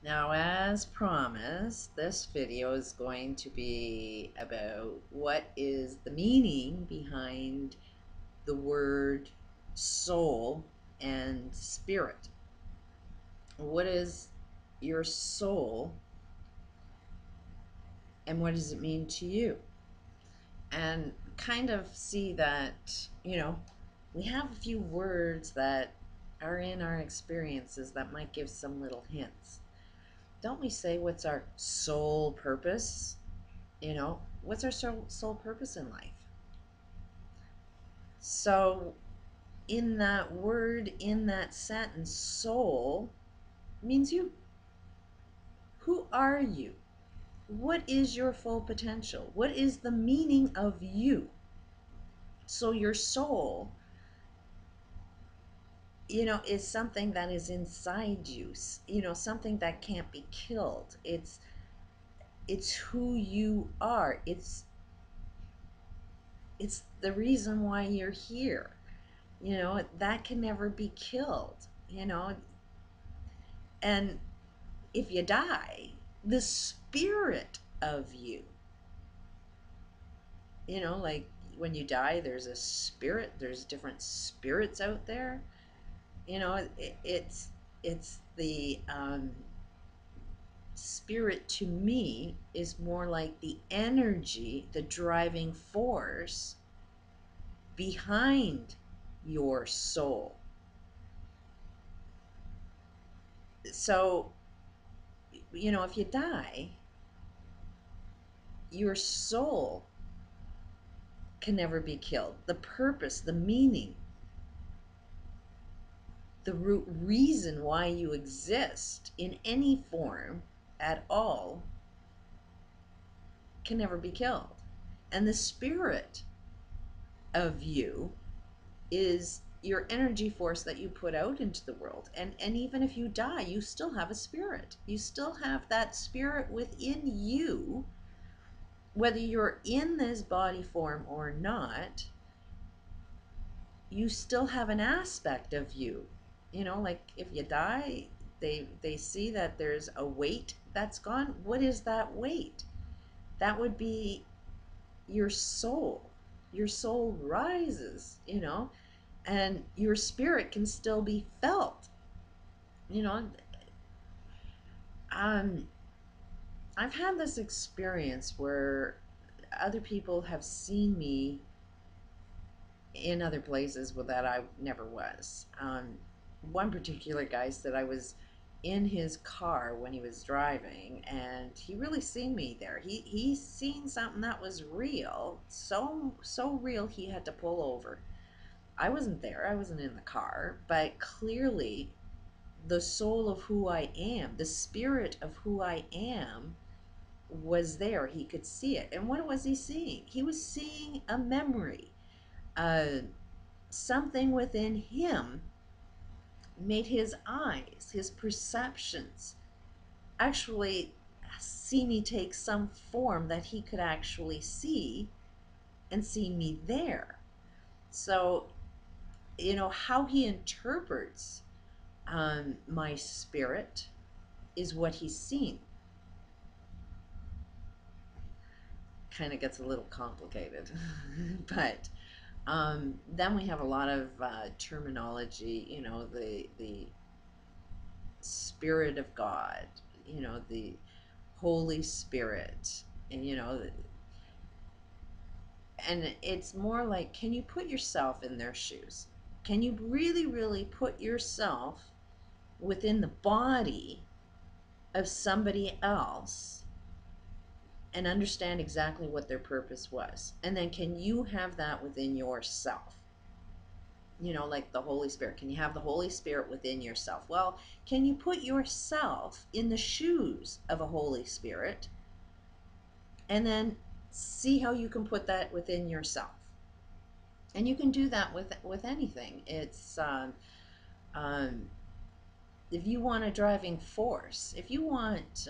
Now, as promised, this video is going to be about what is the meaning behind the word soul and spirit. What is your soul and what does it mean to you? And kind of see that, we have a few words that are in our experiences that might give some little hints. Don't we say what's our sole purpose? What's our sole purpose in life? So, in that word, in that sentence, soul means you. Who are you? What is your full potential? What is the meaning of you? So, your soul, is something that is inside you, something that can't be killed. It's who you are. It's the reason why you're here. That can never be killed. And if you die, the spirit of you, like when you die, there's a spirit, there's different spirits out there. It's the spirit to me is more like the energy, the driving force behind your soul. So, if you die, your soul can never be killed. The purpose, the meaning, the root reason why you exist in any form at all can never be killed. And the spirit of you is your energy force that you put out into the world. And even if you die, you still have a spirit. You still have that spirit within you, whether you're in this body form or not. You still have an aspect of you. Like if you die, they see that there's a weight that's gone. What is that weight? That would be your soul. Your soul rises, and your spirit can still be felt. you know um I've had this experience where other people have seen me in other places that I never was. One particular guy said I was in his car when he was driving, and he really seen me there. He seen something that was real, so real he had to pull over. I wasn't there. I wasn't in the car, but clearly the soul of who I am, the spirit of who I am was there. He could see it. And what was he seeing? He was seeing a memory. Uh, Something within him made his eyes, his perceptions, actually see me take some form that he could actually see and see me there. So, how he interprets my spirit is what he's seen. Kind of gets a little complicated, but then we have a lot of terminology. The Spirit of God, the Holy Spirit, and and it's more like, can you put yourself in their shoes? Can you really, really put yourself within the body of somebody else and understand exactly what their purpose was? And then can you have that within yourself? Like the Holy Spirit. Can you have the Holy Spirit within yourself? Well, can you put yourself in the shoes of a Holy Spirit and then see how you can put that within yourself? And you can do that with anything. It's um, if you want a driving force, if you want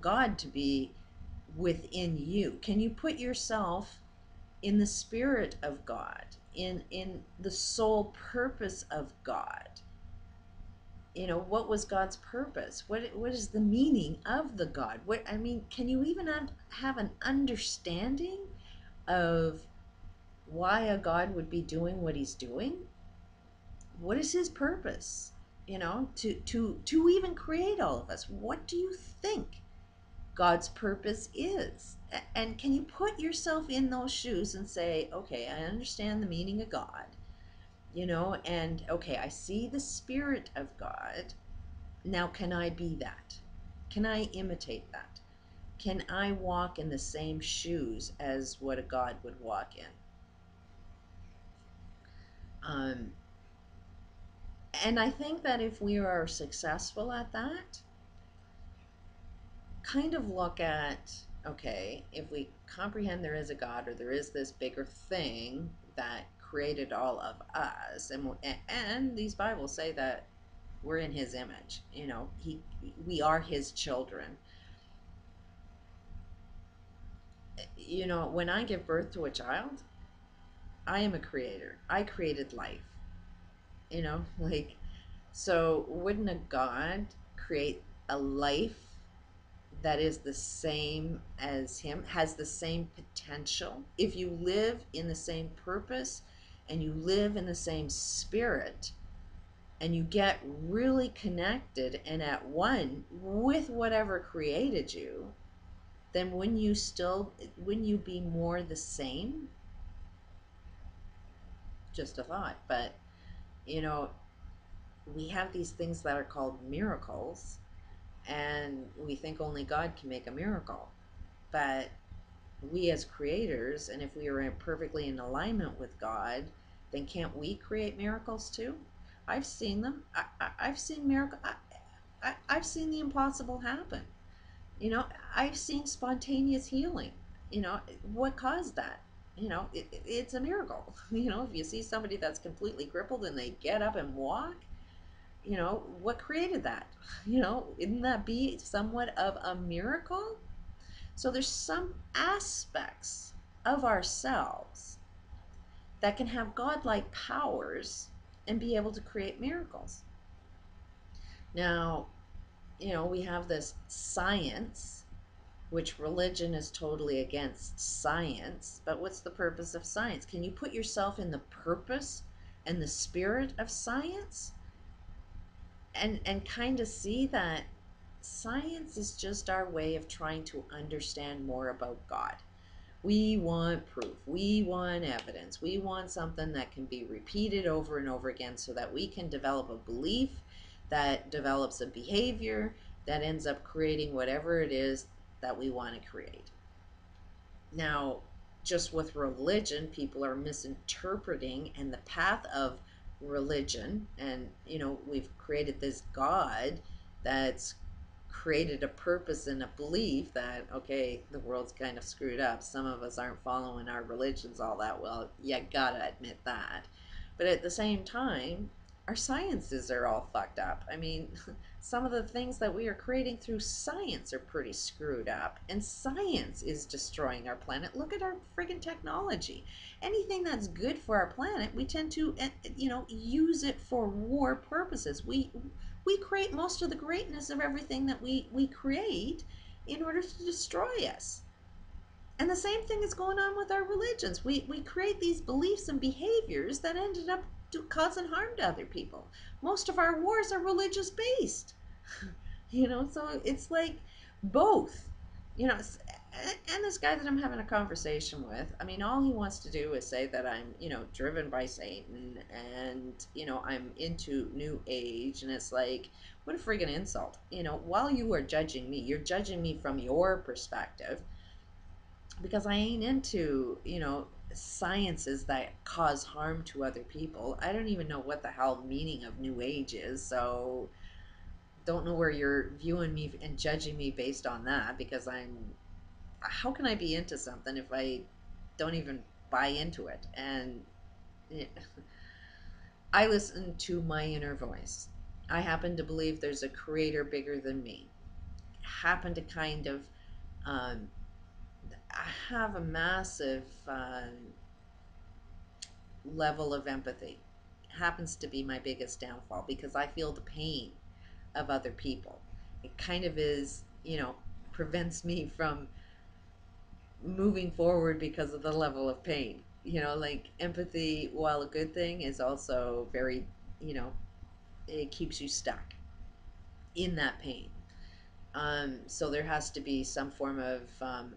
God to be within you, can you put yourself in the spirit of God, in the sole purpose of God? What was God's purpose? What is the meaning of the God? What I mean, can you even have an understanding of why a God would be doing what he's doing? What is his purpose? To even create all of us. What do you think God's purpose is? And can you put yourself in those shoes and say, okay, I understand the meaning of God, and okay, I see the Spirit of God. Now, can I be that? Can I imitate that? Can I walk in the same shoes as what a God would walk in? Um, and I think that if we are successful at that, kind of look at, okay, if we comprehend there is a God, or there is this bigger thing that created all of us, and these Bibles say that we're in his image, we are his children. When I give birth to a child, I am a creator. I created life. Like, so wouldn't a God create a life that is the same as him, has the same potential? If you live in the same purpose and you live in the same spirit and you get really connected and at one with whatever created you, then wouldn't you be more the same? Just a thought. But you know we have these things that are called miracles, and we think only God can make a miracle. But we as creators, and if we are perfectly in alignment with God, then can't we create miracles too? I've seen them. I've seen miracle. I've seen the impossible happen. I've seen spontaneous healing. What caused that? It's a miracle. If you see somebody that's completely crippled and they get up and walk, what created that? Isn't that be somewhat of a miracle? So there's some aspects of ourselves that can have godlike powers and be able to create miracles. Now, we have this science, which religion is totally against science. But what's the purpose of science? Can you put yourself in the purpose and the spirit of science? And kind of see that science is just our way of trying to understand more about God. We want proof. We want evidence. We want something that can be repeated over and over again so that we can develop a belief that develops a behavior that ends up creating whatever it is that we want to create. Now, just with religion, people are misinterpreting, and the path of religion, and we've created this God that's created a purpose and a belief that, okay, the world's kind of screwed up. Some of us aren't following our religions all that well. You gotta admit that. But at the same time, our sciences are all fucked up. I mean, some of the things that we are creating through science are pretty screwed up, and science is destroying our planet. Look at our friggin' technology. Anything that's good for our planet, we tend to, use it for war purposes. We create most of the greatness of everything that we create in order to destroy us. And the same thing is going on with our religions. We create these beliefs and behaviors that ended up causing harm to other people. Most of our wars are religious based. So it's like both. And this guy that I'm having a conversation with, I mean, all he wants to do is say that I'm, driven by Satan, and, I'm into New Age. And it's like, what a friggin' insult. While you are judging me, you're judging me from your perspective, because I ain't into, sciences that cause harm to other people. I don't even know what the hell meaning of New Age is, so don't know where you're viewing me and judging me based on that, because how can I be into something if I don't even buy into it? And I listen to my inner voice. I happen to believe there's a creator bigger than me. I happen to kind of um, I have a massive level of empathy. It happens to be my biggest downfall, because I feel the pain of other people. It kind of is, prevents me from moving forward because of the level of pain. Like empathy, while a good thing, is also very, you know, it keeps you stuck in that pain. So there has to be some form of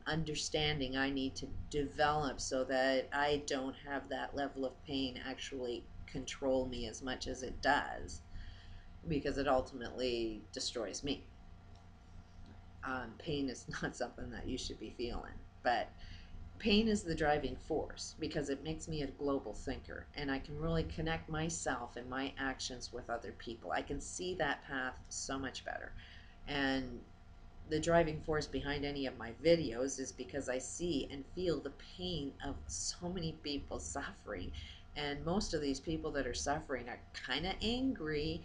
understanding I need to develop so that I don't have that level of pain actually control me as much as it does, because it ultimately destroys me. Pain is not something that you should be feeling, but pain is the driving force because it makes me a global thinker, and I can really connect myself and my actions with other people. I can see that path so much better. And the driving force behind any of my videos is because I see and feel the pain of so many people suffering. And most of these people that are suffering are kind of angry,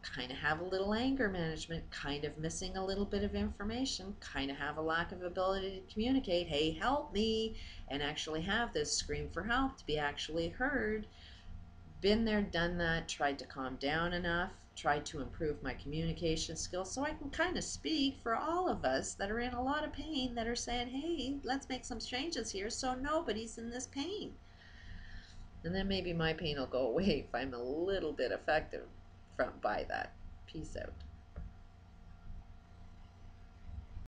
kind of have a little anger management, kind of missing a little bit of information, kind of have a lack of ability to communicate, hey, help me, and actually have this scream for help to be actually heard. Been there, done that, tried to calm down enough, tried to improve my communication skills so I can kind of speak for all of us that are in a lot of pain, that are saying, hey, let's make some changes here so nobody's in this pain. And then maybe my pain will go away if I'm a little bit effective by that. Peace out.